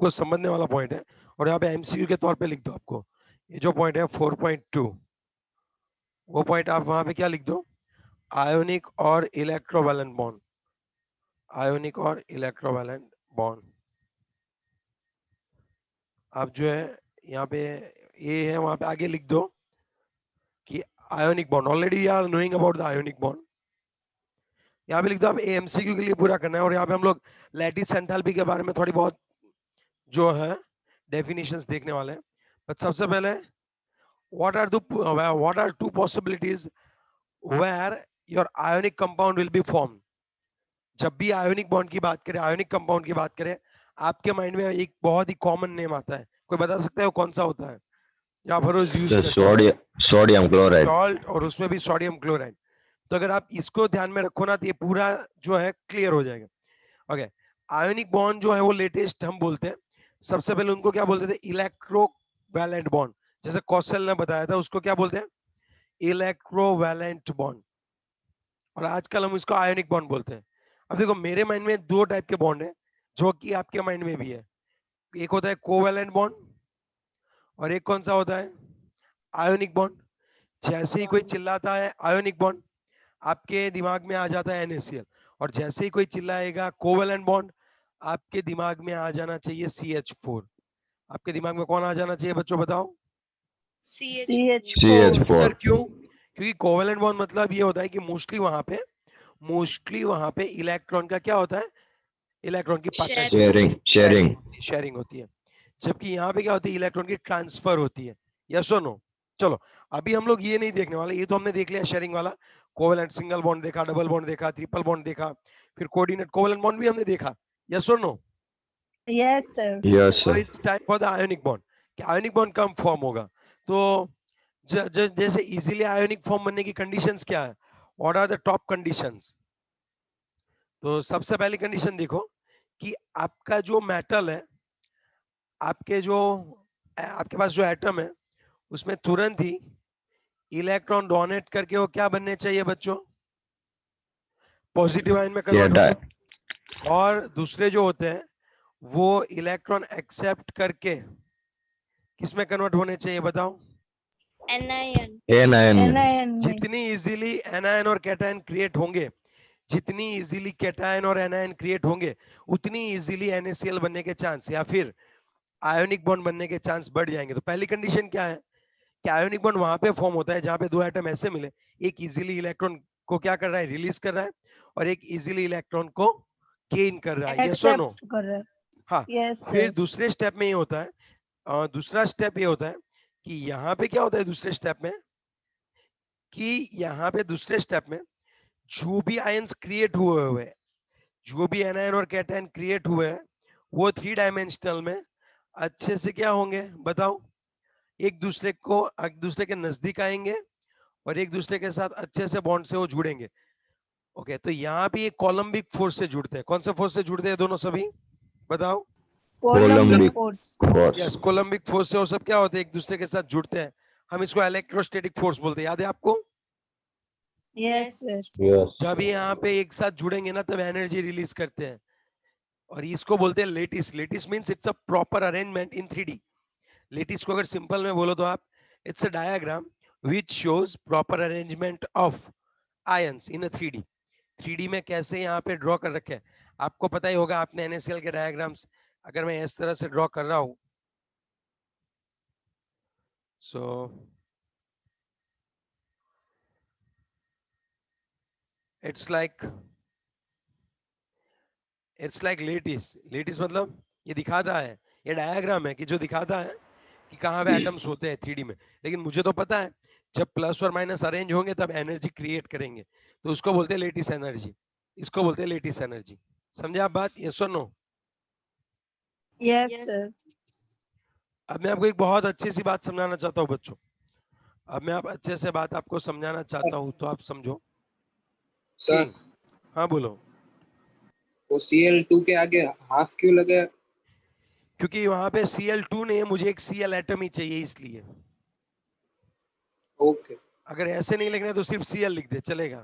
आपको समझने वाला पॉइंट है, और यहाँ पे एमसीक्यू के तौर पे लिख दो आपको ये जो पॉइंट है 4.2, वो पॉइंट आप वहां पे क्या लिख दो, आयोनिक और इलेक्ट्रोवैलेंट बॉन्ड, आयोनिक और इलेक्ट्रोवैलेंट बॉन्ड। आप जो है यहाँ पे ये है वहां पे आगे लिख दो कि ionic bond, already we are knowing about the ionic bond. यहाँ पे लिख दो, आप एमसीक्यू के लिए पूरा करना है, और यहाँ पे हम लोग लैटिस एंथैल्पी के बारे में थोड़ी बहुत जो है डेफिनेशंस देखने वाले हैं। बट सबसे पहले what are two possibilities where your ionic compound will be formed? जब भी आयोनिक बॉन्ड की बात करें, आयोनिक कंपाउंड की बात करें, आपके माइंड में एक बहुत ही कॉमन नेम आता है, कोई बता सकता है वो कौन सा होता है, यहाँ पर रोज यूज करते हैं? Sodium chloride. सॉल्ट, और उसमें भी सोडियम क्लोराइड। तो अगर आप इसको ध्यान में रखो ना, तो ये पूरा जो है क्लियर हो जाएगा। ओके, आयोनिक बॉन्ड जो है वो लेटेस्ट हम बोलते हैं, सबसे पहले उनको क्या बोलते थे, इलेक्ट्रोवैलेंट बॉन्ड। जैसे कौशल ने बताया था, उसको क्या बोलते हैं, इलेक्ट्रोवैलेंट बॉन्ड, और आजकल हम इसको आयोनिक बॉन्ड बोलते हैं। अब देखो मेरे माइंड में दो टाइप के बॉन्ड है, जो कि आपके माइंड में भी है। एक होता है कोवैलेंट बॉन्ड, और एक कौन सा होता है, आयोनिक बॉन्ड। जैसे ही कोई चिल्लाता है आयोनिक बॉन्ड, आपके दिमाग में आ जाता है NaCl, और जैसे ही कोई चिल्लाएगा कोवैलेंट बॉन्ड, आपके दिमाग में आ जाना चाहिए CH4। आपके दिमाग में कौन आ जाना चाहिए बच्चों, बताओ? CH4। सर क्यों? क्योंकि कोवैलेंट बॉन्ड मतलब ये होता है कि मोस्टली वहां पे इलेक्ट्रॉन का क्या होता है, इलेक्ट्रॉन की शेयरिंग होती है। जबकि यहाँ पे क्या होती है, इलेक्ट्रॉन की ट्रांसफर होती है। यस और नो? चलो अभी हम लोग ये नहीं देखने वाले, ये तो हमने देख लिया शेयरिंग वाला, कोवैलेंट सिंगल बॉन्ड देखा, डबल बॉन्ड देखा, ट्रिपल बॉन्ड देखा, फिर कोऑर्डिनेट कोवैलेंट बॉन्ड भी हमने देखा। यस और no? Yes, sir. Now it's time for the ionic bond, कि आयोनिक बॉन्ड कब फॉर्म होगा। तो जैसे इजीली आयोनिक फॉर्म बनने की कंडीशंस क्या है, what are the top conditions? तो सबसे पहली कंडीशन देखो कि आपका जो मेटल है, आपके पास जो एटम है, उसमें तुरंत ही इलेक्ट्रॉन डोनेट करके वो क्या बनने चाहिए बच्चों, पॉजिटिव आयन में कन्वर्ट होंगे। और दूसरे जो होते हैं वो इलेक्ट्रॉन एक्सेप्ट करके किसमें कन्वर्ट होने चाहिए, बताओ? Anion. जितनी इजीली एनायन और कैटायन क्रिएट होंगे, जितनी इजीली कैटायन और एनायन क्रिएट होंगे, उतनी इजीली NaCl बनने के चांस या फिर आयोनिक बॉन्ड बनने के चांस बढ़ जाएंगे। तो पहली कंडीशन क्या है कि आयोनिक बॉन्ड वहां पे फॉर्म होता है जहां पे दो एटम ऐसे मिले, एक इजीली इलेक्ट्रॉन को क्या कर रहा है, रिलीज कर रहा है, और एक इजीली इलेक्ट्रॉन को गेन कर रहा है। यस और नो? Accept कर रहा है। हाँ। Yes, फिर sir. दूसरे स्टेप में ये होता है, दूसरा स्टेप ये होता है कि यहाँ पे क्या होता है दूसरे स्टेप में, कि यहाँ पे दूसरे स्टेप में जो भी आयंस क्रिएट हुए हैं, जो भी एनायन और कैटायन क्रिएट हुए हैं, वो 3 डायमेंशनल में अच्छे से क्या होंगे, बताओ? एक दूसरे के नजदीक आएंगे, और एक दूसरे के साथ अच्छे से बॉन्ड से वो जुड़ेंगे। ओके, तो यहाँ पे ये कोलम्बिक फोर्स से जुड़ते हैं। कौन से फोर्स से जुड़ते हैं दोनों सभी, बताओ? Coulombic force. Yes, coulombic force से वो सब क्या होते हैं, एक दूसरे के साथ जुड़ते हैं। हम इसको इलेक्ट्रोस्टैटिक फोर्स बोलते हैं, याद है आपको? Yes, sir. जब ये यहाँ पे एक साथ जुड़ेंगे ना, तब एनर्जी रिलीज करते हैं, और इसको बोलते हैं lattice. Lattice means it's a proper arrangement in 3D। Lattice को अगर सिंपल में बोलो तो आप, it's a diagram which shows proper arrangement of ions in a 3D। 3D में कैसे यहाँ पे ड्रॉ कर रखे हैं, आपको पता ही होगा, आपने NaCl के डायग्राम्स अगर मैं इस तरह से ड्रॉ कर रहा हूं, so it's like lattice. Lattice मतलब ये दिखाता है, ये डायग्राम है कि जो दिखाता है कि कहाँ पे एटम्स होते हैं 3D में। लेकिन मुझे तो पता है जब प्लस और माइनस अरेंज होंगे तब एनर्जी क्रिएट करेंगे, तो उसको बोलते हैं लेटिस एनर्जी, इसको बोलते हैं लेटिस एनर्जी। समझे आप बात, यस और नो? Yes, sir. अब मैं आपको एक बहुत अच्छी सी बात समझाना चाहता हूँ बच्चों। अब मैं आप अच्छे से बात आपको समझाना चाहता हूँ, तो आप समझो कि, सर हाँ बोलो। वो Cl2 के आगे हाफ क्यों लगे? क्योंकि वहां पे Cl2 नहीं है, मुझे एक Cl एटम ही चाहिए इसलिए। ओके अगर ऐसे नहीं लिखना है तो सिर्फ Cl लिख दे, चलेगा?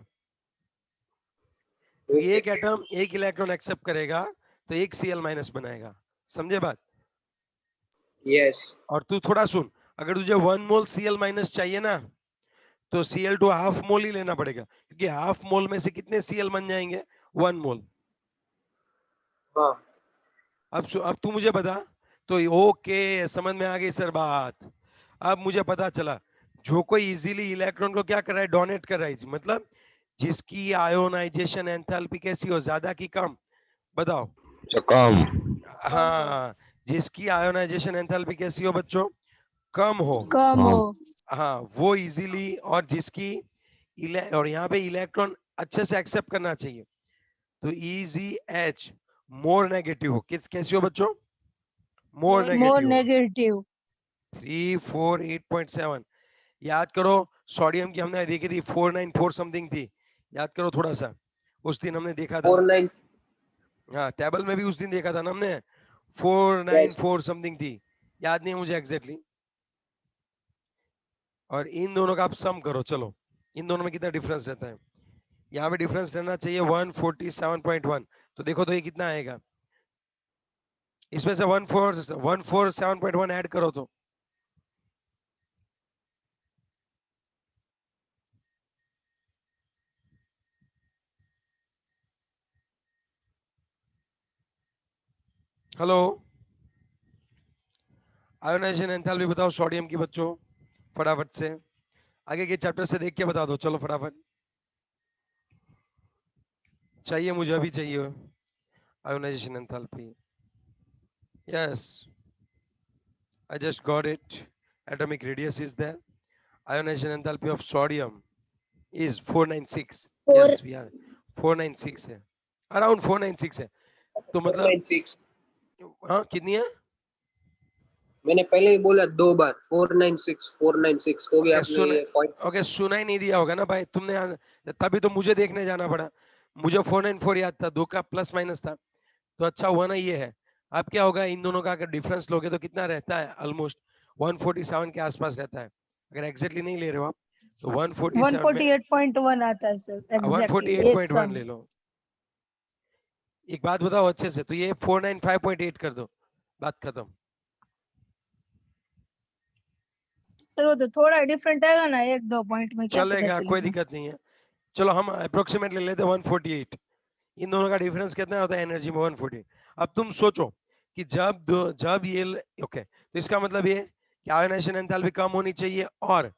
तो एक एटम एक इलेक्ट्रॉन एक्सेप्ट करेगा तो एक Cl माइनस बनाएगा। समझे बात? Yes. और तू थोड़ा सुन, अगर तुझे 1 मोल Cl माइनस चाहिए ना, तो Cl2 हाफ मोल ही लेना पड़ेगा, क्योंकि हाफ मोल में से कितने Cl बन जाएंगे? 1 मोल। हाँ. अब तू मुझे बता, तो ओके समझ में आ गई सर बात। अब मुझे पता चला, जो कोई इजीली इलेक्ट्रॉन को क्या कर रहा है, डोनेट कर रहा है, मतलब जिसकी आयोनाइजेशन एंथैल्पी कैसी हो, ज्यादा की कम? बताओ। कम। हाँ, जिसकी आयोनाइजेशन एंथैल्पी कैसी हो बच्चों? कम हो। कम हो। हाँ, वो इजीली, और जिसकी और यहाँ पे इलेक्ट्रॉन अच्छे से एक्सेप्ट करना चाहिए, तो EZH मोर नेगेटिव हो। कैसी हो बच्चों? मोर मोर नेगेटिव। नेगेटिव। 3, 4, 8.7। याद करो, सोडियम की हमने देखी थी 494 समथिंग थी, याद करो थोड़ा सा, उस दिन हमने देखा था। 49. हाँ, टेबल में भी उस दिन देखा था ना हमने, Yes. 494 समथिंग थी, याद नहीं है मुझे एग्जैक्टली। और इन दोनों का आप सम करो, चलो इन दोनों में कितना डिफरेंस रहता है? यहाँ पे डिफरेंस रहना चाहिए 147.1, तो देखो तो ये कितना आएगा, इसमें से 147.1 ऐड करो तो हेलो, आयोनाइजेशन एंथैल्पी बताओ सोडियम की बच्चों, फटाफट से आगे के चैप्टर से देख के बता दो, चलो फटाफट, चाहिए मुझे, अभी चाहिए ionisation enthalpy. Yes, I just got it. Atomic radius is there. Ionization enthalpy of sodium is 496. Yes, we are 496 है, around 496 है, तो मतलब 496. हाँ कितनी है? मैंने पहले ही बोला 2 बार 496 हो गया, ओके आपने सुन, ये पॉइंट. ओके सुना ही नहीं दिया होगा ना भाई तुमने, तभी तो मुझे देखने जाना पड़ा। मुझे 494 याद था, 2 का प्लस माइनस था, तो अच्छा हुआ ना ये है। अब क्या होगा, इन दोनों का अगर डिफरेंस लोगे तो कितना रहता है? ऑलमोस्ट 147 के आसपास रहता है, अगर एग्जैक्टली नहीं ले रहे हो आप, तो 147 में 148.1 आता है सर, एग्जैक्टली एक 148.1 कम। ले लो। एक बात बताओ अच्छे से, तो ये 495.8 कर दो, बात खत्म। सर वो तो थोड़ा डिफरेंट आएगा ना, 1-2 पॉइंट में, क्या पता चलेगा, कोई चलेगा। दिक्कत नहीं है। चलो हम अप्रोक्सीमेट ले लेते हैं 148, इन दोनों का डिफरेंस कितना होता है एनर्जी में? 148। अब तुम सोचो कि जब ये ओके, तो इसका मतलब ये कि आयोनाइजेशन एंथैल्पी कम होनी चाहिए और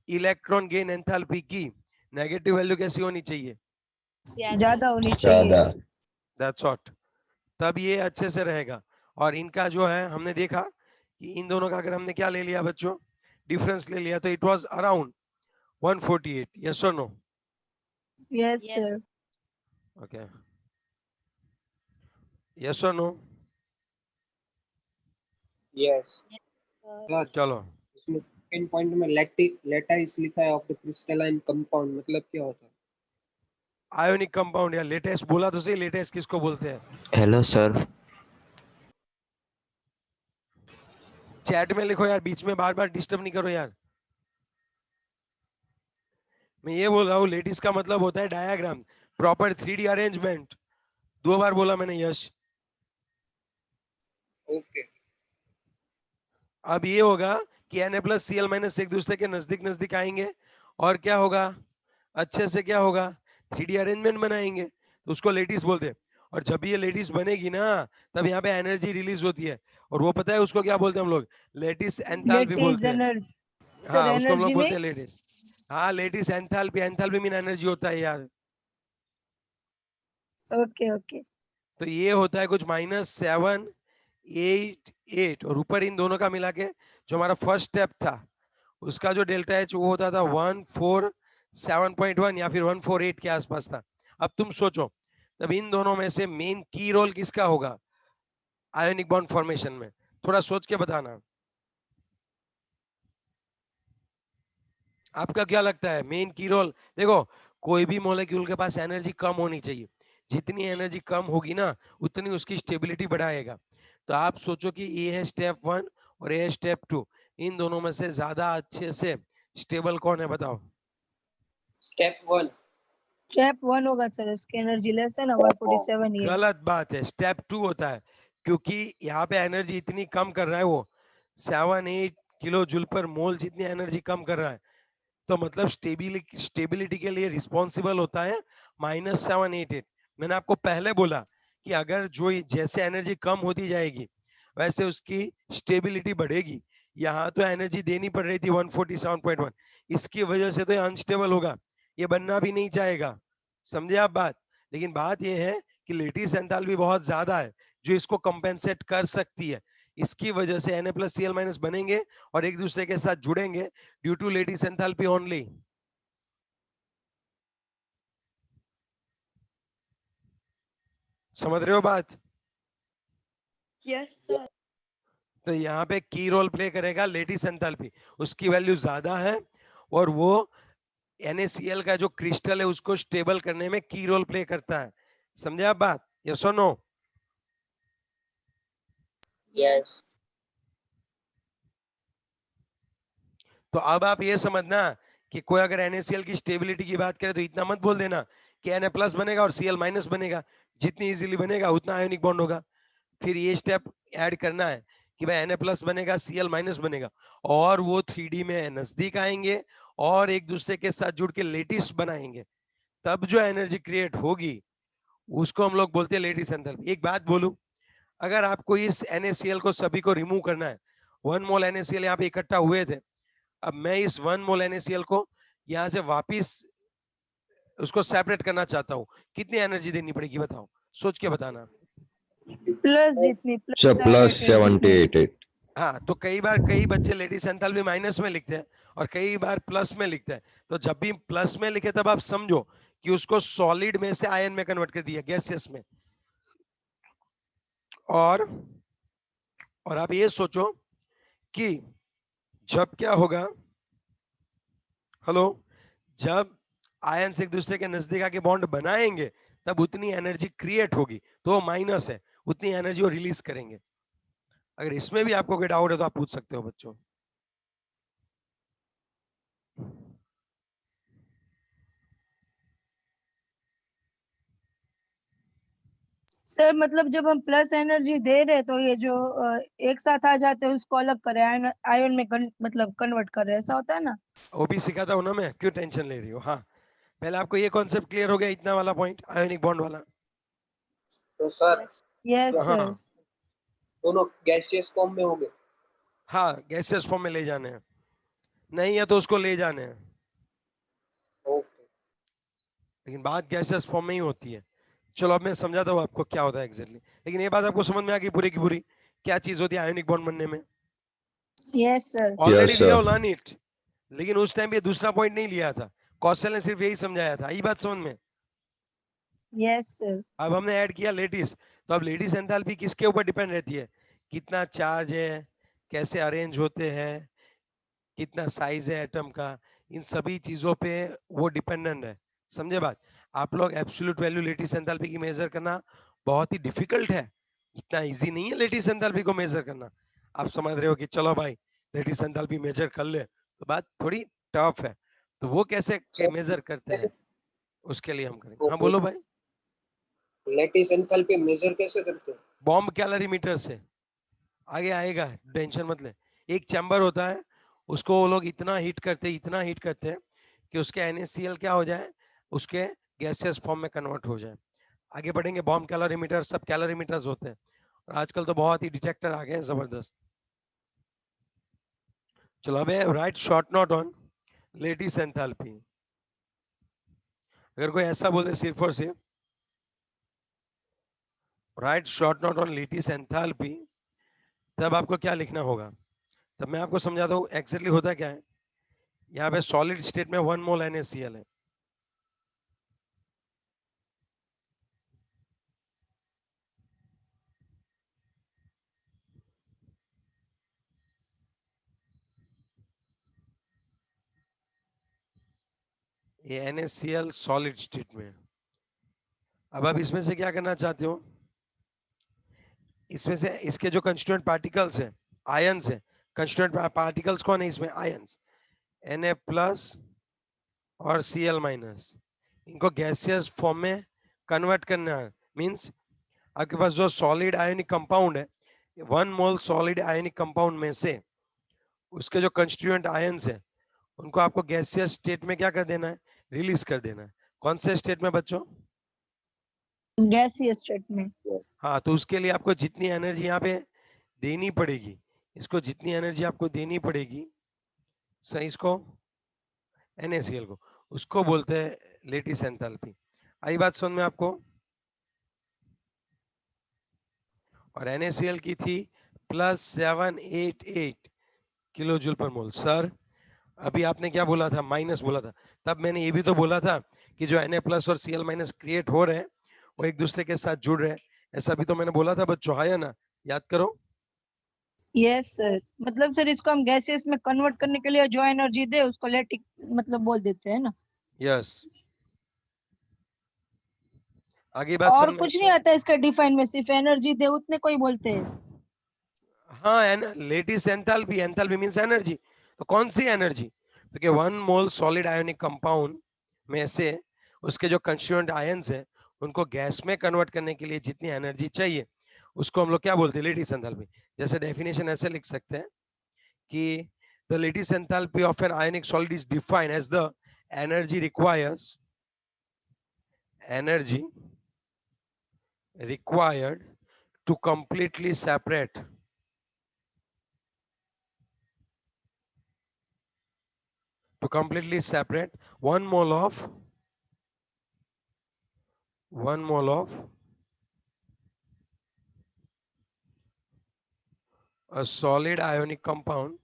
इलेक्ट्रॉन गेन एंथैल्पी की नेगेटिव वैल्यू कैसी होनी चाहिए? ज्यादा होनी चाहिए। ज्यादा। दैट्स व्हाट, तब ये अच्छे से रहेगा। और इनका जो है हमने देखा कि इन दोनों का अगर हमने क्या ले लिया बच्चों, डिफरेंस ले लिया, तो इट वाज अराउंड 148। यस और no? Yes sir. Okay, yes और नो? यस. चलो, इसमें सेकंड पॉइंट में लेटाइस लिखा है ऑफ द क्रिस्टलाइन कंपाउंड, मतलब क्या होता है? आयोनिक कंपाउंड या लेटेस्ट बोला तो सही, लेटेस्ट किसको बोलते हैं? Hello sir. चैट में लिखो यार, बीच में बार बार डिस्टर्ब नहीं करो यार। मैं ये बोल रहा हूँ, लेटिस का मतलब होता है डायग्राम, प्रॉपर 3D अरेंजमेंट। 2 बार बोला मैंने यश। ओके. अब ये होगा कि Na+Cl- एक दूसरे के नजदीक नजदीक आएंगे, और क्या होगा, अच्छे से क्या होगा, 3D अरेंजमेंट बनाएंगे, तो उसको लेटिस बोलते हैं। और जब ये लेटिस बनेगी ना, तब यहाँ पे एनर्जी रिलीज होती है, और वो पता है उसको क्या बोलते हैं हम लोग? लेटिस एंथैल्पी लेट इज बोलते हैं। एनर्जी। सर हाँ, उसको हम लोग एनर्जी बोलते नहीं। हैं लेटिस। हाँ, lattice enthalpy, enthalpy mean energy होता है यार। Okay okay. तो ये होता है कुछ -788, और ऊपर इन दोनों का मिला के जो हमारा फर्स्ट स्टेप था, उसका जो डेल्टा एच वो होता था 147.1 या फिर 148 के आसपास था। अब तुम सोचो, तब इन दोनों में से मेन की रोल किसका होगा आयोनिक बॉन्ड फॉर्मेशन में? थोड़ा सोच के बताना, आपका क्या लगता है मेन की रोल? देखो, कोई भी मॉलिक्यूल के पास एनर्जी कम होनी चाहिए, जितनी एनर्जी कम होगी ना, उतनी उसकी स्टेबिलिटी बढ़ाएगा। तो आप सोचो कि ये है स्टेप 1 और ये है स्टेप 2, इन दोनों में से ज्यादा अच्छे से स्टेबल कौन है बताओ? स्टेप 1. स्टेप 1 होगा सर, उसकी एनर्जी लेस है ना, 147 ही है। गलत बात है, स्टेप 2 होता है, क्योंकि यहाँ पे एनर्जी इतनी कम कर रहा है वो, 7-8 किलो जूल पर मोल जितनी एनर्जी कम कर रहा है, तो मतलब स्टेबिलिटी के लिए रिस्पॉन्सिबल होता है -788। मैंने आपको पहले बोला कि अगर जो जैसे एनर्जी कम होती जाएगी वैसे उसकी स्टेबिलिटी बढ़ेगी। यहाँ तो एनर्जी देनी पड़ रही थी 147.1, इसकी वजह से तो ये अनस्टेबल होगा, ये बनना भी नहीं चाहेगा। समझे आप बात? लेकिन बात ये है कि लेटिस एंथैल्पी बहुत ज्यादा है जो इसको कंपेंसेट कर सकती है। इसकी वजह से Na+Cl- बनेंगे और एक दूसरे के साथ जुड़ेंगे due to lattice enthalpy only. समझ रहे हो बात? Yes sir. तो यहाँ पे की रोल प्ले करेगा लेटिस एंथैल्पी, उसकी वैल्यू ज्यादा है और वो NaCl का जो क्रिस्टल है उसको स्टेबल करने में की रोल प्ले करता है। समझे आप बात? यस और नो? यस। तो अब आप ये समझना कि कोई अगर NaCl की स्टेबिलिटी की बात करे तो इतना मत बोल देना कि Na+ बनेगा और Cl- बनेगा। जितनी इजीली बनेगा उतना आयोनिक बॉन्ड होगा। फिर ये स्टेप ऐड करना है कि भाई Na+ बनेगा, Cl- बनेगा और वो 3D में नजदीक आएंगे और एक दूसरे के साथ जुड़ के लेटिस बनाएंगे, तब जो एनर्जी क्रिएट होगी उसको हम लोग बोलते हैं लेटिस एंथैल्पी। एक बात बोलूं, अगर आपको इस NaCl को सभी को रिमूव करना है, 1 मोल NaCl यहाँ पे इकट्ठा हुए थे, अब मैं इस 1 मोल NaCl को यहाँ से वापिस उसको सेपरेट करना चाहता हूँ, कितनी एनर्जी देनी पड़ेगी बताओ, सोच के बताना। प्लस जितनी So plus 78. हाँ, तो कई बार कई बच्चे लेटिस एंथैल्पी माइनस में लिखते हैं और कई बार प्लस में लिखते हैं। तो जब भी प्लस में लिखे तब आप समझो कि उसको सॉलिड में से आयन में कन्वर्ट कर दिया, गैसियस में। और आप ये सोचो कि जब क्या होगा, हेलो, जब आयंस एक दूसरे के नजदीक आके बॉन्ड बनाएंगे तब उतनी एनर्जी क्रिएट होगी, तो वो माइनस है, उतनी एनर्जी वो रिलीज करेंगे। अगर इसमें भी आपको कोई डाउट है तो आप पूछ सकते हो बच्चों। सर मतलब जब हम प्लस एनर्जी दे रहे हैं तो ये जो एक साथ आ जाते हैं उसको अलग कर रहे हैं, आयन आयन में मतलब कन्वर्ट कर रहे हैं, ऐसा होता है ना? वो भी सिखाता हूं ना मैं, क्यों टेंशन ले रही हो। हाँ, पहले आपको ये कॉन्सेप्ट क्लियर हो गया, इतना वाला पॉइंट आयोनिक बॉन्ड वाला। तो सर यस हाँ सर। दोनों गैसियस फॉर्म में हो गए। हाँ, गैसियस फॉर्म में ले जाने हैं, नहीं है तो उसको ले जाने हैं, ओके। लेकिन बात गैसियस फॉर्म में ही होती है। चलो अब मैं समझाता हूँ आपको क्या होता है एग्जैक्टली। लेकिन ये बात आपको समझ में आ गई पूरी की पूरी, क्या चीज होती है आयोनिक बॉन्ड बनने में? Yes sir. ऑलरेडी Yes, लिया sir. हो लर्न इट, लेकिन उस टाइम पे दूसरा पॉइंट नहीं लिया था, कौशल ने सिर्फ यही समझाया था। ये बात समझ में? Yes sir. अब हमने ऐड किया लेटिस, तो अब लेटिस एंथैल्पी किसके ऊपर डिपेंड रहती है? कितना चार्ज है, कैसे अरेंज होते हैं, कितना साइज है एटम का, इन सभी चीजों पे वो डिपेंडेंट है। समझे बात? आप लोग एब्सोल्यूट वैल्यू लेटिस एंथैल्पी की मेजर करना बहुत ही डिफिकल्ट है, इतना इजी नहीं है लेटिस एंथैल्पी को मेजर करना। आप समझ रहे हो कि चलो भाई लेटिस एंथैल्पी मेजर कर ले, तो बात थोड़ी टफ है। तो वो कैसे सर मेजर करते कैसे हैं, उसके लिए हम करेंगे। हाँ बोलो भाई। लेटिस एंथैल्पी मेजर कैसे करते हैं? बॉम्ब कैलोरीमीटर से, आगे आएगा, टेंशन मत ले। एक चैम्बर होता है, उसको वो लोग इतना हीट करते हैं कि उसके NaCl क्या हो जाए, उसके गैसियस फॉर्म में कन्वर्ट हो जाए। आगे बढ़ेंगे, बॉम्ब कैलोरीमीटर, सब कैलोरीमीटर्स होते हैं और आजकल तो बहुत ही डिटेक्टर आ गए हैं जबरदस्त। चलो अब write short note on lattice enthalpy. अगर कोई ऐसा बोले सिर्फ और सिर्फ write short note on lattice enthalpy, तब आपको क्या लिखना होगा? तब मैं आपको समझाता हूँ एक्जेक्टली होता क्या है। यहाँ पे सॉलिड स्टेट में 1 मोल NaCl है, ये NaCl सॉलिड स्टेट में। अब आप इसमें से क्या करना चाहते हो, इसमें से इसके जो कंस्टिट्यूएंट पार्टिकल्स है, आयंस है, कंस्टिट्यूएंट पार्टिकल्स कौन है इसमें? आयंस, Na+ और Cl-, इनको गैसियस फॉर्म में कन्वर्ट करना है। मींस आपके पास जो सॉलिड आयोनिक कंपाउंड है, 1 मोल सॉलिड आयोनिक कंपाउंड में से उसके जो कंस्टिट्यूएंट आयंस है उनको आपको गैसियस स्टेट में क्या कर देना है, रिलीज कर देना है। कौन से स्टेट में बच्चों? गैसीय स्टेट में। हाँ, तो उसके लिए आपको जितनी एनर्जी यहाँ पे देनी पड़ेगी, इसको जितनी एनर्जी आपको देनी पड़ेगी, सही, इसको NaCl को, उसको बोलते हैं लेटिस एंथैल्पी। आई बात समझ में आपको? और NaCl की थी +788 किलो जूल पर मोल। सर अभी आपने क्या बोला था, माइनस बोला था, तब मैंने ये भी तो बोला था कि जो Na+ और Cl- क्रिएट हो रहे हैं वो एक दूसरे के साथ जुड़ रहे हैं, ऐसा भी तो मैंने बोला था बच्चों, है ना? याद करो। यस सर, मतलब सर इसको हम गैसेस में कन्वर्ट करने के लिए जो एनर्जी दे उसको लेटिक मतलब बोल देते हैं ना। यस, आगे बात और समझ में? कुछ नहीं आता इसका डिफाइन में, सिर्फ एनर्जी दे उतने को ही बोलते हैं। हाँ, lattice enthalpy, enthalpy means energy. तो कौन सी एनर्जी? तो कि 1 मोल सॉलिड आयोनिक कंपाउंड में से उसके जो कंस्टिट्यूएंट आयंस हैं उनको गैस में कन्वर्ट करने के लिए जितनी एनर्जी चाहिए उसको हम लोग क्या बोलते हैं, लेटिस एंथैल्पी। जैसे डेफिनेशन ऐसे लिख सकते हैं कि the lattice enthalpy of an ionic solid is defined as the energy required to completely separate one mole of a solid ionic compound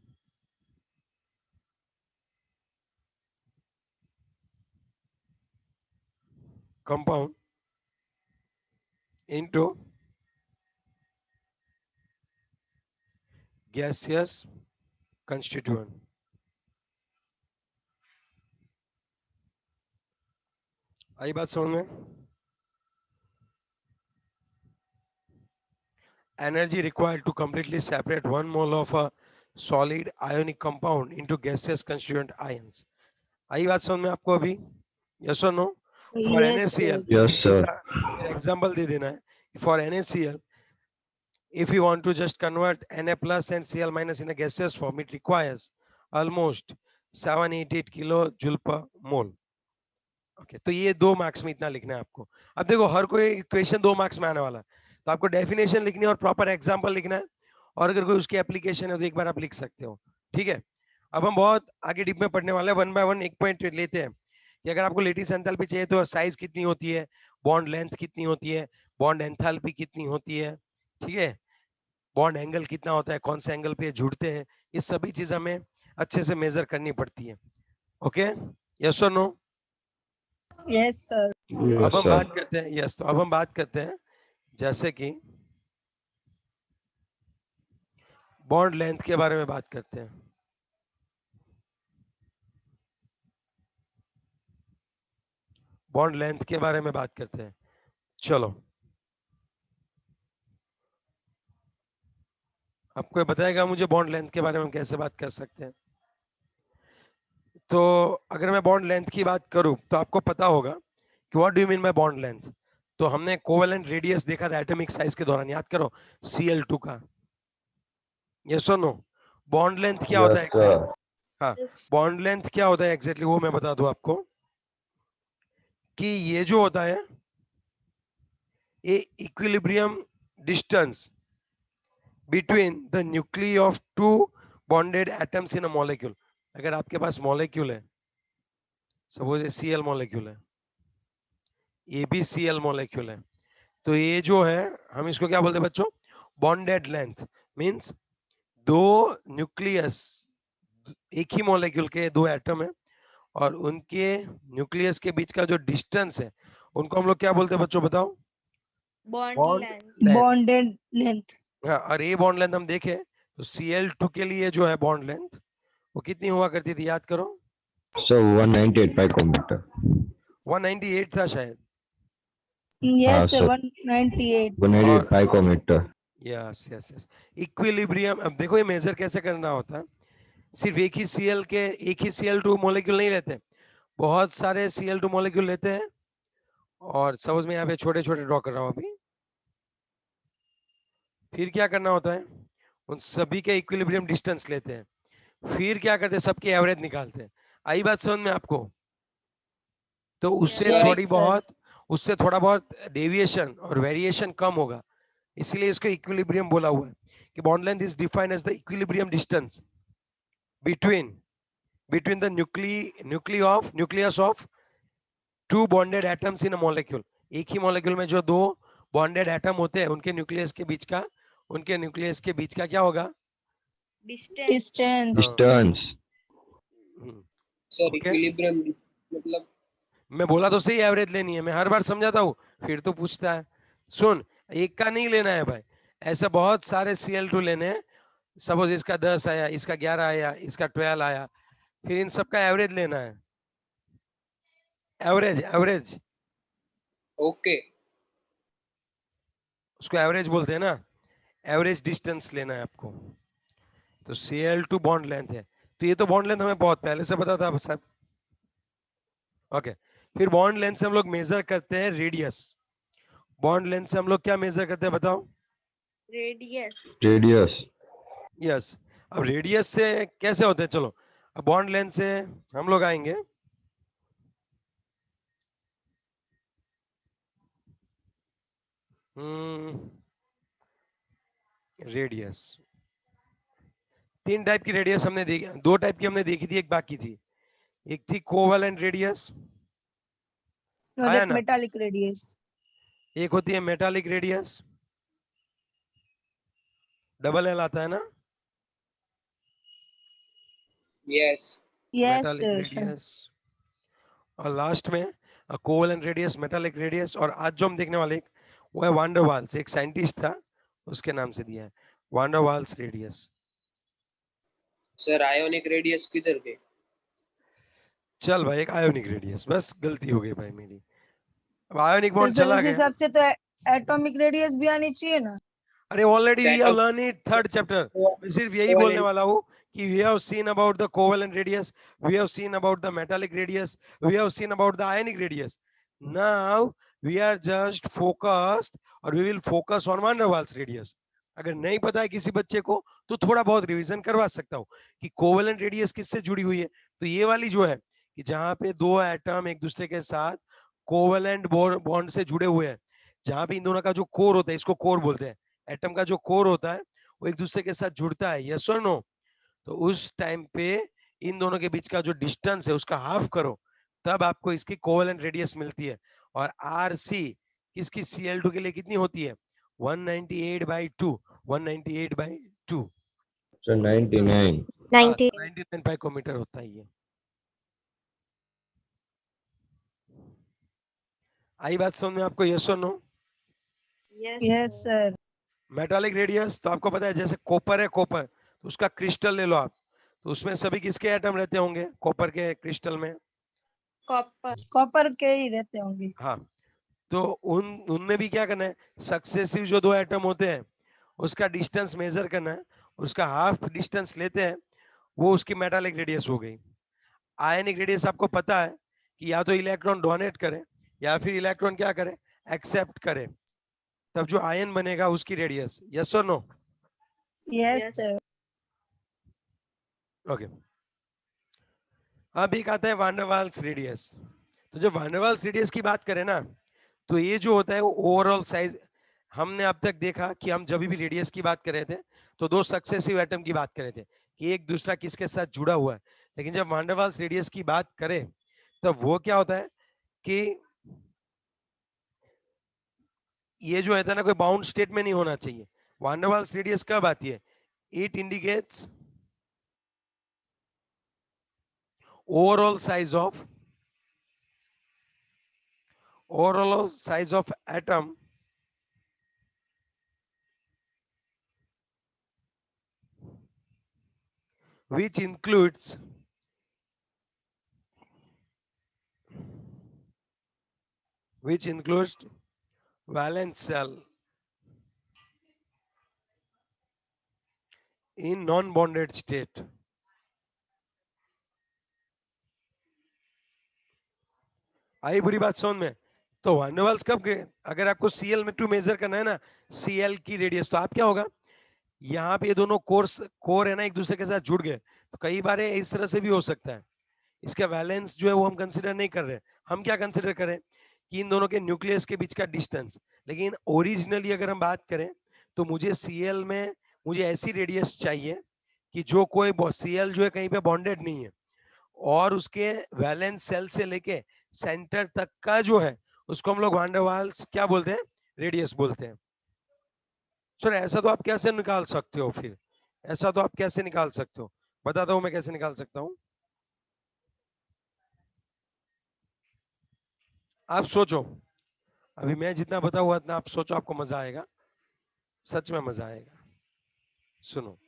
into gaseous constituent. आई बात समझ में? Energy required to completely separate 1 mole of a solid ionic compound into gaseous constituent ions. आई बात समझ में आपको अभी? Yes or no? For yes NaCl, sir. Yes, sir. फिर example दे देना है। For NaCl, if you want to just convert Na plus and Cl minus in a gaseous form, it requires almost 788 kilojoule per mole. Okay, तो ये 2 marks में इतना लिखना है आपको। अब देखो हर कोई क्वेश्चन 2 मार्क्स में आने वाला है, तो आपको डेफिनेशन लिखनी है और प्रॉपर एग्जांपल लिखना है, और अगर कोई उसकी एप्लीकेशन है तो एक बार आप लिख सकते हो, ठीक है? अब हम बहुत आगे डीप में पढ़ने वाले हैं, 1 बाय 1 एक पॉइंट लेते हैं कि अगर आपको लेटिस एंथैल्पी चाहिए तो साइज कितनी होती है, बॉन्ड लेंथ कितनी होती है, बॉन्ड एंथैल्पी कितनी होती है, ठीक है, बॉन्ड एंगल कितना होता है, कौन से एंगल पे जुड़ते हैं, ये सभी चीज हमें अच्छे से मेजर करनी पड़ती है। ओके, यस और नो? Yes sir. Yes, अब हम sir. बात करते हैं, यस, तो अब हम बात करते हैं जैसे कि बॉन्ड लेंथ के बारे में बात करते हैं। बॉन्ड लेंथ के बारे में बात करते हैं, चलो आपको बताएगा मुझे बॉन्ड लेंथ के बारे में कैसे बात कर सकते हैं। तो अगर मैं बॉन्ड लेंथ की बात करूं तो आपको पता होगा कि what do you mean by bond length. तो हमने कोवेलेंट रेडियस देखा था एटॉमिक साइज के दौरान, याद करो, Cl2 का। यस और नो? बॉन्ड लेंथ क्या होता Yes, है एग्जैक्ट? sir. हाँ, बॉन्ड लेंथ क्या होता है एग्जैक्टली वो मैं बता दूं आपको कि ये जो होता है ये equilibrium distance between the nuclei of 2 bonded atoms in a molecule. अगर आपके पास मॉलिक्यूल है, सपोज ये Cl मॉलिक्यूल है, ये भी Cl मॉलिक्यूल है, तो ये जो है हम इसको क्या बोलते हैं बच्चों, बॉन्डेड लेंथ। मींस दो न्यूक्लियस, एक ही मॉलिक्यूल के दो एटम है और उनके न्यूक्लियस के बीच का जो डिस्टेंस है उनको हम लोग क्या बोलते हैं बच्चों, बताओ? Bond bond length. Length. Bonded length. हाँ, और ये बॉन्ड लेंथ हम देखें तो Cl2 के लिए जो है बॉन्ड लेंथ वो कितनी हुआ करती थी, याद करो? So 198 picometer. 198 था शायद। Yes sir, sir. 198। 198 और picometer. Yes yes yes, equilibrium. अब देखो ये मेजर कैसे करना होता है, सिर्फ एक ही Cl2 मॉलिक्यूल नहीं लेते, बहुत सारे Cl2 मॉलिक्यूल लेते हैं, और सपोज मैं यहाँ पे छोटे छोटे ड्रॉ कर रहा हूँ अभी। फिर क्या करना होता है, उन सभी के इक्विलिब्रियम डिस्टेंस लेते हैं, फिर क्या करते हैं, सबकी एवरेज निकालते हैं। आई बात समझ में आपको? तो उससे Yes, थोड़ी यस सर। बहुत, उससे थोड़ा बहुत डेविएशन और वेरिएशन कम होगा, इसीलिए इसको इक्विलिब्रियम बोला हुआ है कि bond length is defined as the equilibrium distance between between the nucleus of two bonded atoms in a molecule। एक ही मॉलिक्यूल में जो दो बॉन्डेड एटम होते हैं उनके न्यूक्लियस के बीच का क्या होगा? Distance. Distance. Distance. sir, okay, equilibrium मतलब मैं बोला तो सही, एवरेज लेनी है, मैं हर बार समझाता हूँ, फिर तो पूछता है। सुन, एक का नहीं लेना है भाई, ऐसे बहुत सारे Cl2 लेने हैं। सपोज इसका 10 आया, इसका 11 आया, इसका 12 आया, फिर इन सब का एवरेज लेना है। एवरेज okay, उसको एवरेज बोलते हैं ना, एवरेज डिस्टेंस लेना है आपको। तो Cl2 बॉन्ड लेंथ है, तो ये तो बॉन्ड लेंथ हमें बहुत पहले से पता था सब। ओके, फिर बॉन्ड लेंथ से हम लोग मेजर करते हैं रेडियस। बॉन्ड लेंथ से हम लोग क्या मेजर करते हैं बताओ? रेडियस। Radius. यस। अब रेडियस से कैसे होते हैं, चलो अब बॉन्ड लेंथ से हम लोग आएंगे। रेडियस, तीन टाइप की रेडियस हमने देखी, दो टाइप की हमने देखी थी, एक बाकी थी। एक थी कोवेलेंट रेडियस, और आया एक ना? Metallic radius. एक होती है मेटालिक रेडियस, डबल एल आता है ना, yes, yes metallic sir. Radius. और लास्ट में कोवेलेंट रेडियस, मेटालिक रेडियस, और आज जो हम देखने वाले वो है वांडरवाल्स, एक साइंटिस्ट था, उसके नाम से दिया है वांडरवाल्स रेडियस। sir, ionic radius किधर गए? चल भाई, एक आयोनिक रेडियस, बस गलती हो गई भाई मेरी, अब आयोनिक तो बॉन्ड सर चला उस गया। हिसाब से तो एटॉमिक रेडियस भी आनी चाहिए ना। अरे already we have Atom, learn it third chapter. मैं सिर्फ यही बोलने covalent, वाला हूँ कि we have seen about the covalent radius, we have seen about the metallic radius, we have seen about the ionic radius. Now we are just focused, और we will focus on van der Waals radius. अगर नहीं पता है किसी बच्चे को तो थोड़ा बहुत रिवीजन करवा सकता हूँ कि कोवेलेंट रेडियस किससे जुड़ी हुई है। तो ये वाली जो है कि जहां पे दो एटम एक दूसरे के साथ कोवेलेंट बॉन्ड से जुड़े हुए हैं, जहां पे इन दोनों का जो कोर होता है, इसको कोर बोलते हैं, एटम का जो कोर होता है वो एक दूसरे के साथ जुड़ता है, यस और नो? तो उस टाइम पे इन दोनों के बीच का जो डिस्टेंस है उसका हाफ करो, तब आपको इसकी कोवेलेंट रेडियस मिलती है। और आर सी किसकी, Cl2 के लिए कितनी होती है? 198/2, 198/2, So 99. 90। 99 पाइकोमीटर होता है ये। आई बात समझ में आपको, यस और no? Yes sir. Metallic radius तो आपको पता है, जैसे कॉपर है, कॉपर तो उसका क्रिस्टल ले लो आप, तो उसमें सभी किसके एटम रहते होंगे कॉपर के क्रिस्टल में? कॉपर। कॉपर के ही रहते होंगे। हाँ, तो उनमें भी क्या करना है, सक्सेसिव जो दो एटम होते हैं उसका डिस्टेंस मेजर करना है, उसका हाफ डिस्टेंस लेते हैं, वो उसकी मेटालिक रेडियस हो गई। आयनिक रेडियस आपको पता है कि या तो इलेक्ट्रॉन डोनेट करे या फिर इलेक्ट्रॉन क्या करे, एक्सेप्ट करे, तब जो आयन बनेगा उसकी रेडियस, यस और no? Yes yes. Sir. Okay, अब एक आता है वांडरवाल्स रेडियस। तो जब वांडरवाल्स रेडियस की बात करें ना, तो ये जो होता है वो ओवरऑल साइज, हमने अब तक देखा कि हम जब भी रेडियस की बात कर रहे थे तो दो सक्सेसिव एटम की बात कर रहे थे कि एक दूसरा किसके साथ जुड़ा हुआ है। लेकिन जब वांडरवाल्स रेडियस की बात करें तब वो क्या होता है कि ये जो है ना, कोई बाउंड स्टेट में नहीं होना चाहिए। वांडरवाल्स रेडियस कब आती है? It indicates overall size of atom which includes valence cell in non-bonded state। आई बुरी बात समझ में? तो वांडरवाल्स कब गए, अगर आपको Cl में टू मेजर करना है ना, Cl की रेडियस, तो आप क्या होगा, यहाँ पे ये दोनों कोर है ना एक दूसरे के साथ जुड़ गए, तो कई बार ये इस तरह से भी हो सकता है। इसका वैलेंस जो है वो हम कंसिडर नहीं कर रहे, हम क्या कंसिडर करें कि इन दोनों के न्यूक्लियस के बीच का डिस्टेंस। लेकिन ओरिजिनली अगर हम बात करें तो मुझे Cl में मुझे ऐसी रेडियस चाहिए कि जो कोई Cl जो है कहीं पे बॉन्डेड नहीं है, और उसके वैलेंस सेल से लेके सेंटर तक का जो है उसको हम लोग वान डेर वाल्स क्या बोलते हैं, रेडियस बोलते हैं। सर ऐसा तो आप कैसे निकाल सकते हो, फिर ऐसा तो आप कैसे निकाल सकते हो, बताता हूं मैं कैसे निकाल सकता हूं। आप सोचो, अभी मैं जितना बताऊंगा उतना आप सोचो, आपको मजा आएगा, सच में मजा आएगा। सुनो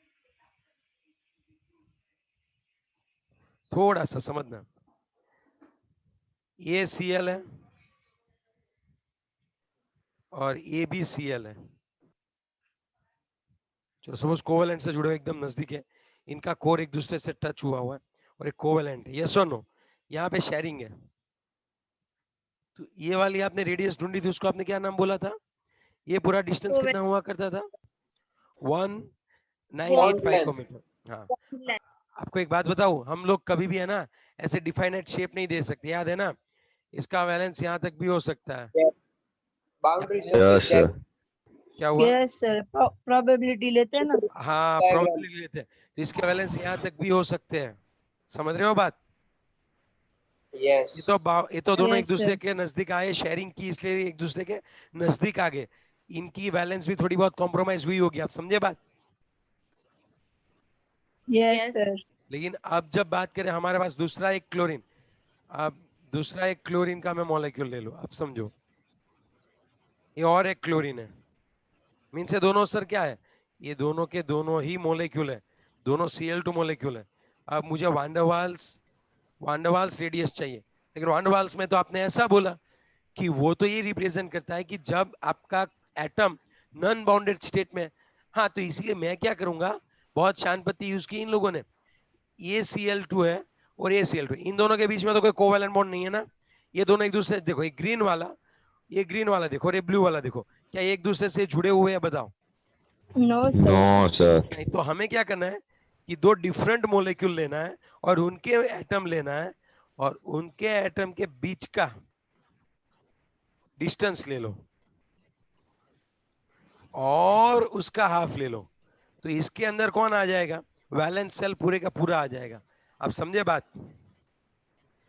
थोड़ा सा समझना, ये Cl है और ये भी Cl है। चलो सपोज कोवेलेंट से जुड़े हुए एकदम नजदीक है, इनका कोर एक दूसरे से टच हुआ हुआ है और एक कोवेलेंट है, यस और नो। यहाँ पे शेयरिंग है, तो ये वाली आपने रेडियस ढूंढी थी, उसको आपने क्या नाम बोला था, ये पूरा डिस्टेंस कितना हुआ करता था, 1985 Bond length. पिकोमीटर। हाँ, आपको एक बात बताऊं, हम लोग कभी भी है ना ऐसे डिफाइनेट शेप नहीं दे सकते, याद है ना, इसका वैलेंस यहाँ तक भी हो सकता है। Boundary Yes, surface sir. gap क्या हुआ, यस सर, प्रोबेबिलिटी लेते हैं ना। हाँ diagram. प्रोबेबिलिटी लेते हैं, तो इसके वैलेंस यहाँ तक भी हो सकते हैं, समझ रहे हो बात। Yes. ये तो दोनों एक Yes, दूसरे sir. के नजदीक आए, शेयरिंग की इसलिए एक दूसरे के नजदीक आ गए, इनकी बैलेंस भी थोड़ी बहुत कॉम्प्रोमाइज हुई होगी, आप समझे बात। Yes Yes. सर। लेकिन अब जब बात करें हमारे पास दूसरा एक क्लोरीन, अब दूसरा एक क्लोरीन का मैं मॉलिक्यूल ले लो, अब समझो ये और एक क्लोरीन है, मीन्स ये दोनों सर क्या है, ये दोनों के दोनों ही मॉलिक्यूल है, दोनों Cl2 मॉलिक्यूल है। अब मुझे वांडरवाल्स रेडियस चाहिए, लेकिन वांडरवाल्स में तो आपने ऐसा बोला कि वो तो ये रिप्रेजेंट करता है कि जब आपका एटम नॉन बाउंडेड स्टेट में। हाँ, तो इसलिए मैं क्या करूंगा, बहुत शान पत्ती यूज की इन लोगों ने, ये Cl2 है और ये Cl2, इन दोनों के बीच में तो कोई कोवेलेंट बॉन्ड नहीं है ना, ये दोनों एक दूसरे देखो, ये ग्रीन वाला देखो और ये ब्लू वाला देखो, क्या ये एक दूसरे से जुड़े हुए हैं, बताओ। No sir. No, sir. नहीं, तो हमें क्या करना है कि दो डिफरेंट मॉलिक्यूल लेना है और उनके एटम लेना है, और उनके एटम के बीच का डिस्टेंस ले लो और उसका हाफ ले लो, तो इसके अंदर कौन आ जाएगा, वैलेंस सेल पूरे का पूरा आ जाएगा। आप समझे बात।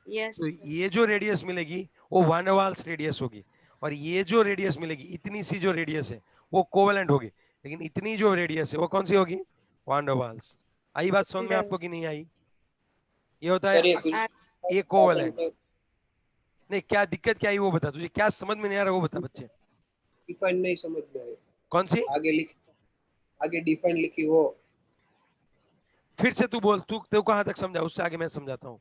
Yes. तो ये जो रेडियस मिलेगी वो वान डेर वाल्स रेडियस होगी, और ये जो रेडियस मिलेगी, इतनी सी जो रेडियस है वो कोवेलेंट होगी, लेकिन इतनी जो रेडियस है वो कौन सी होगी, वान डेर वाल्स। आई बात समझ में आपको कि नहीं आई। ये होता है सर ये फिर ये कोवेलेंट। नहीं, क्या दिक्कत क्या आई वो बता, तुझे क्या समझ में नहीं आ रहा वो बता बच्चे। डिफाइन नहीं समझ में आया। कौन सी, आगे डिफाइन लिखी वो। फिर से तू बोल, तू कहां तक समझा, उससे आगे मैं समझाता हूँ।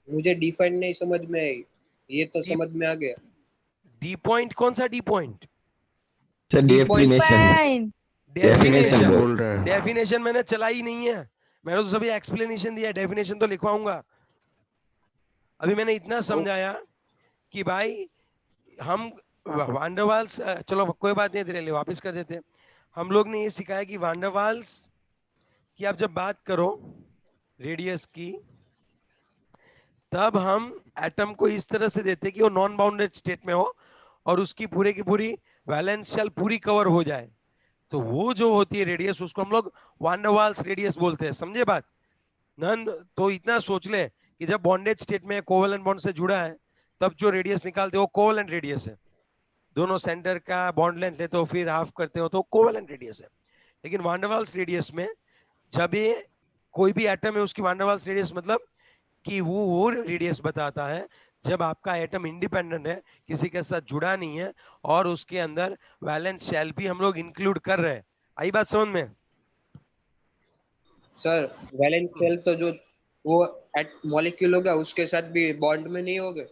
मुझे डिफाइन नहीं समझ में आई, ये तो समझ में आ गया। डी पॉइंट कौन सा D point, Sir, definition. Fine. Definition definition, बोल रहा है. डेफिनेशन मैंने चला ही नहीं है, मैंने तो सभी एक्सप्लेनेशन दिया है, डेफिनेशन तो लिखवाऊंगा। अभी मैंने इतना समझाया कि भाई हम वांडरवाल्स, चलो कोई बात नहीं, तेरे लिए वापस कर देते हैं। हम लोग ने ये सिखाया कि वांडरवाल्स की आप जब बात करो रेडियस की, तब हम एटम को इस तरह से देते कि वो नॉन बाउंडेड स्टेट में हो और उसकी पूरे की पूरी वैलेंस शेल पूरी कवर हो जाए, तो वो जो होती है रेडियस उसको हम लोग वान डेर वाल्स रेडियस बोलते हैं, समझे बात। नन तो इतना सोच ले कि जब बॉन्डेड स्टेट में कोवेलेंट बॉन्ड से जुड़ा है तब जो रेडियस निकालते हो कोवेलेंट रेडियस है, दोनों सेंटर का बॉन्ड लेंथ लेते हो फिर हाफ करते हो तो कोवेलेंट रेडियस है। लेकिन वान डेर वाल्स रेडियस में जब ये कोई भी एटम है उसकी वान डेर वाल्स रेडियस मतलब कि वो रेडियस बताता है जब आपका एटम इंडिपेंडेंट है, किसी के साथ जुड़ा नहीं है, और उसके अंदर वैलेंस शेल भी हम लोग इंक्लूड कर रहे हैं। आई बात समझ में। सर वैलेंस सेल तो जो वो मॉलिक्यूल होगा उसके साथ भी बॉन्ड में नहीं होगा।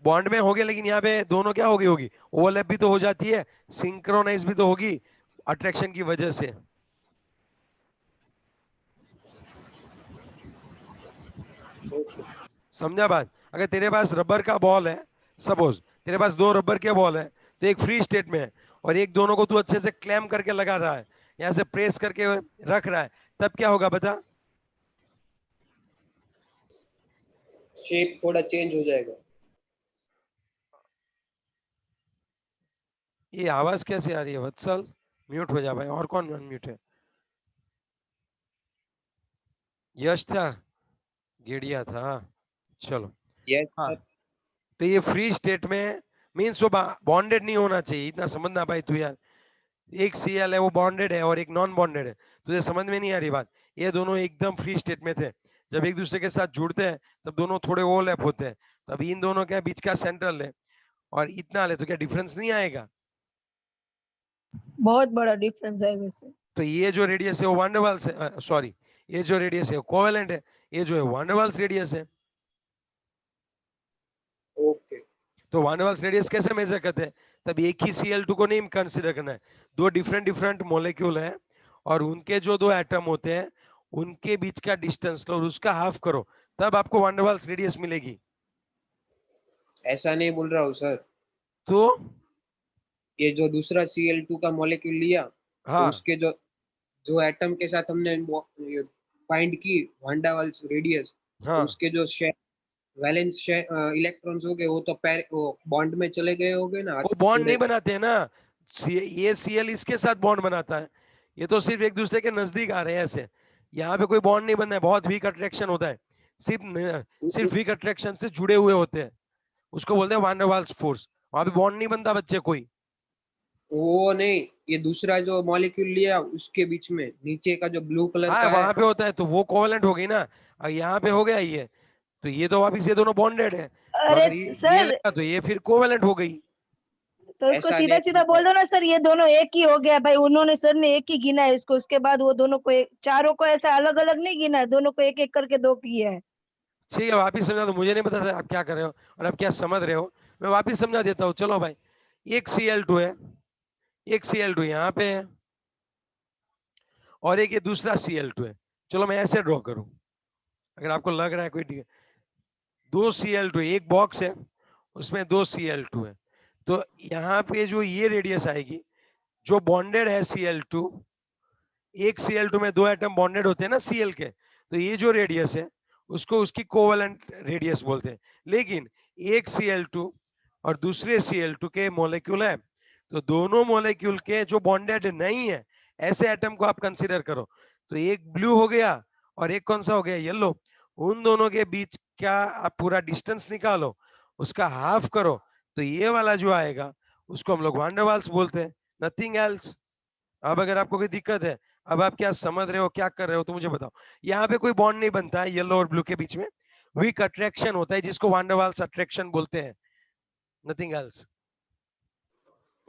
बॉन्ड में हो गया, लेकिन यहाँ पे दोनों क्या होगी ओवरलैप भी तो हो जाती है, सिंक्रोनाइज भी तो होगी अट्रैक्शन की वजह से। समझा बात। अगर तेरे पास रबर का बॉल है, सपोज तेरे पास दो रबर के बॉल है, तो एक फ्री स्टेट में है और एक दोनों को तू अच्छे से क्लैम करके लगा रहा है, यहाँ से प्रेस करके रख रहा है, तब क्या होगा बता? शेप थोड़ा चेंज हो जाएगा। ये आवाज कैसे आ रही है वत्सल? म्यूट हो जा भाई। और कौन अनम्यूट है? यश था, गेड़िया था, चलो। यस हाँ, सर। तो ये फ्री स्टेट में मीन्स वो बॉन्डेड नहीं होना चाहिए, इतना समझना भाई तू यार। एक सीएल है वो बॉन्डेड है और एक नॉन बॉन्डेड है, तुझे समझ में नहीं आ रही बात? ये दोनों एकदम फ्री स्टेट में थे, जब एक दूसरे के साथ जुड़ते हैं तब दोनों थोड़े ओवरलैप होते हैं, तब इन दोनों के बीच का सेंट्रल है और इतना ले तो क्या डिफरेंस नहीं आएगा? बहुत बड़ा डिफरेंस है वैसे। तो ये जो रेडियस है वो वान डेर वाल्स है, सॉरी, ये जो रेडियस है वो कोवेलेंट है, ये जो है वान डेर वाल्स रेडियस है। ओके। तो वान डेर वाल्स रेडियस कैसे मेजर करते हैं? तब एक ही Cl2 को नहीं कंसीडर करना है, दो डिफरेंट डिफरेंट मॉलिक्यूल है और उनके जो दो एटम होते हैं उनके बीच का डिस्टेंस लो और उसका हाफ करो, तब आपको वान डेर वाल्स रेडियस मिलेगी। ऐसा नहीं बोल रहा हूँ सर। तो ये जो दूसरा Cl2 का मॉलिक्यूल लिया, तो हाँ उसके जो जो एटम के साथ हमने फाइंड की वांडा वाल्स रेडियस, तो हाँ, उसके जो वैलेंस इलेक्ट्रॉन्स हो गए, वो तो वो बॉन्ड में चले गए होंगे ना वो बॉन्ड नहीं पूरे। बनाते हैं ना, ये Cl इसके साथ बॉन्ड बनाता है, ये तो सिर्फ एक दूसरे के नजदीक आ रहे हैं ऐसे। यहाँ पे कोई बॉन्ड नहीं बनना है, बहुत वीक अट्रैक्शन होता है, सिर्फ वीक अट्रैक्शन से जुड़े हुए होते हैं, उसको बोलते हैं वान डेर वाल्स फोर्स। वहां पे बॉन्ड नहीं बनता बच्चे कोई। वो नहीं, ये दूसरा जो मॉलिक्यूल लिया उसके बीच में नीचे का जो ब्लू कलर हाँ का है। वहां पे होता है तो वो कोवेलेंट हो गई ना, और यहाँ पे हो गया ये, तो ये तो वापिस ये दोनों बॉन्डेड है, तो अरे अगर ये सर, लगा तो ये फिर कोवेलेंट हो गई। तो उसको ऐसा सीधा नहीं सीधा बोल बोलता। दो ना सर, ये दोनों एक ही हो गया भाई। उन्होंने सर ने एक ही गिना है इसको, उसके बाद वो दोनों को चारों को ऐसा अलग अलग नहीं गिना है, दोनों को एक एक करके दो किया है। ठीक है वापिस समझा, तो मुझे नहीं पता था आप क्या कर रहे हो और आप क्या समझ रहे हो, मैं वापिस समझा देता हूँ। चलो भाई, एक Cl2 है, एक Cl2 यहाँ पे है और एक ये दूसरा Cl2 है। चलो मैं ऐसे ड्रॉ करूं, अगर आपको लग रहा है कोई, दो Cl2, एक बॉक्स है उसमें दो Cl2 है, तो यहाँ पे जो ये रेडियस आएगी, जो बॉन्डेड है Cl2, एक Cl2 में दो एटम बॉन्डेड होते हैं ना Cl के, तो ये जो रेडियस है उसको उसकी कोवेलेंट रेडियस बोलते हैं। लेकिन एक Cl2 और दूसरे Cl2 के मॉलिक्यूल है, तो दोनों मॉलिक्यूल के जो बॉन्डेड नहीं है ऐसे एटम को आप कंसीडर करो, तो एक ब्लू हो गया और एक कौन सा हो गया, येलो। उन दोनों के बीच का आप पूरा डिस्टेंस निकालो, उसका हाफ करो, तो ये वाला जो आएगा उसको हम लोग वान डेर वाल्स बोलते हैं, नथिंग एल्स। अब अगर आपको कोई दिक्कत है, अब आप क्या समझ रहे हो क्या कर रहे हो तो मुझे बताओ। यहाँ पे कोई बॉन्ड नहीं बनता है येलो और ब्लू के बीच में, वीक अट्रैक्शन होता है जिसको वान डेर वाल्स अट्रैक्शन बोलते हैं, नथिंग एल्स।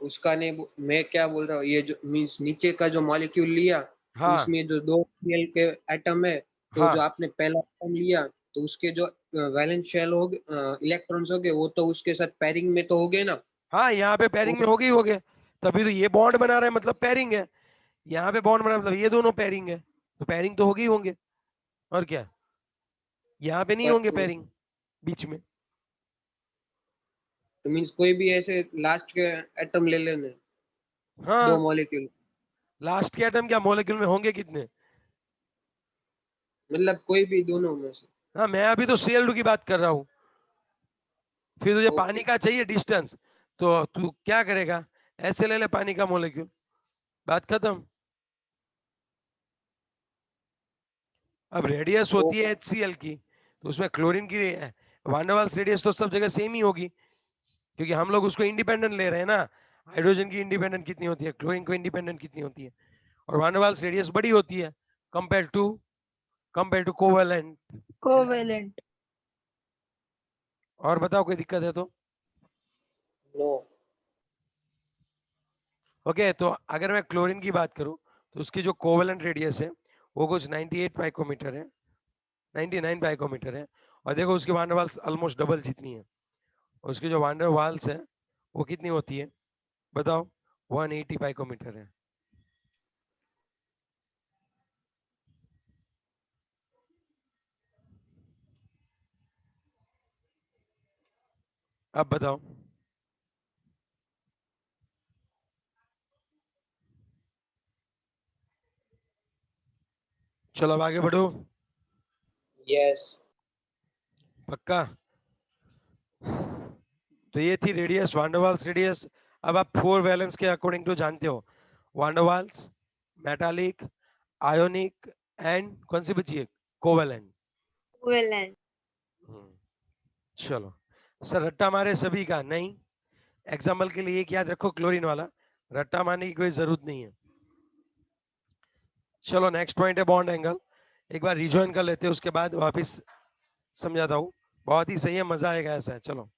उसका नहीं मैं क्या बोल रहा हूँ, ये जो मीन्स नीचे का जो मॉलिक्यूल लिया, तो हाँ उसमें जो दो Cl के एटम है, तो जो हाँ आपने पहला एटम लिया, तो उसके जो वैलेंस शेल हो गए, इलेक्ट्रॉन्स हो गए, वो तो उसके साथ पैरिंग में तो हो गए ना। हाँ, यहाँ पे पेयरिंग में वो हो गए, तभी तो ये बॉन्ड बना रहा है मतलब पेयरिंग है, यहाँ पे बॉन्ड बना मतलब ये दोनों पेयरिंग है, तो पेयरिंग तो होगी होंगे, और क्या, यहाँ पे नहीं होंगे पेयरिंग बीच में। तो मीन्स कोई भी ऐसे लास्ट के एटम ले लेने, दो हाँ, मॉलिक्यूल, लास्ट के एटम क्या मॉलिक्यूल में होंगे कितने? मतलब कोई भी दोनों में से। हाँ, मैं अभी तो Cl2 की बात कर रहा हूँ। फिर तुझे पानी ओके। का चाहिए डिस्टेंस, तो तू क्या करेगा, ऐसे ले ले पानी का मॉलिक्यूल, बात खत्म। अब रेडियस होती है HCl की, तो उसमें क्लोरीन की वान डेर वाल्स रेडियस तो सब जगह सेम ही होगी, क्योंकि हम लोग उसको इंडिपेंडेंट ले रहे हैं ना। हाइड्रोजन की इंडिपेंडेंट कितनी होती है, क्लोरीन को इंडिपेंडेंट कितनी होती है, और वान डेर वाल्स रेडियस बड़ी होती है कंपेयर टू कोवेलेंट। कोवेलेंट। और बताओ कोई दिक्कत है तो? नो। ओके, तो अगर मैं क्लोरीन की बात करूं तो उसकी जो कोवेलेंट रेडियस है वो कुछ 98 पाइकोमीटर है, 99 पाइकोमीटर है, और देखो उसकी van der Waals almost double जितनी है, उसकी जो वान डेर वाल्स है वो कितनी होती है बताओ, 180 पाइकोमीटर है। अब बताओ, चलो अब आगे बढ़ो, यस। पक्का। तो ये थी रेडियस, वांडरवाल्स रेडियस। अब आप 4 वैलेंस के अकॉर्डिंग टू जानते हो, वांडरवाल्स, मेटालिक, आयोनिक एंड कौन सी बची है, कोवेलेंट। Covalent. चलो सर, रट्टा मारे सभी का नहीं, एग्जाम्पल के लिए एक याद रखो क्लोरीन वाला, रट्टा मारने की कोई जरूरत नहीं है। चलो नेक्स्ट पॉइंट है बॉन्ड एंगल, एक बार रिजॉइन कर लेते हैं उसके बाद वापस समझाता हूँ, बहुत ही सही है, मजा आएगा ऐसा है। चलो